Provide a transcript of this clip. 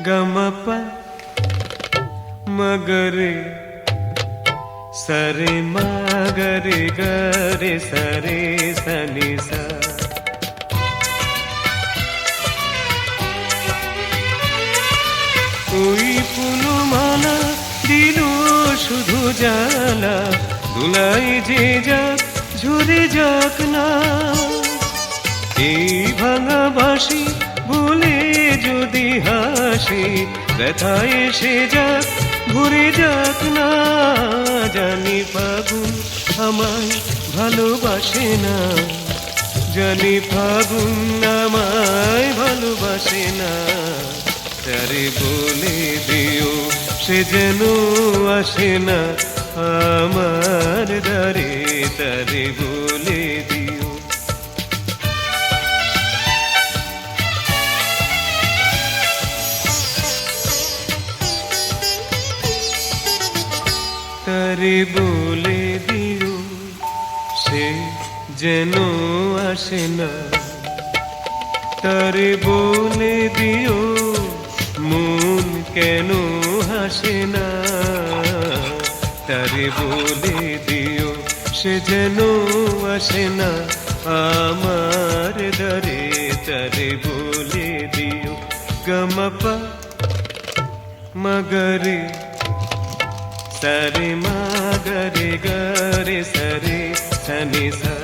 गमपा मगरे सरे मगरे गरे सरे सनि सा। ওই পুলমালা দিল শুধু জ্বালা, দুলাই যে যাক ঝরে যাক না। এই ভাঙা বাঁশি ভুলে যদি হাসি, ব্যথায় এসে যাক ঘুরে যাক না। জানি ফাগুন আমায় ভালোবাসে না, জানি ফাগুন আমায় ভালোবাসে না। তারে বলে দিও সে যেন আসে না আমার দ্বারে, তারে বলে দিও। তারে বলে দিও সে যেন আসে না, তারে বলে দিও মন কেন হাসে না। তারে বলে দিও সে যেন আসে না আমার দ্বারে, তারে বলে দিও। গমপা মগরে सरे मगरे गरे सरे सनि सा।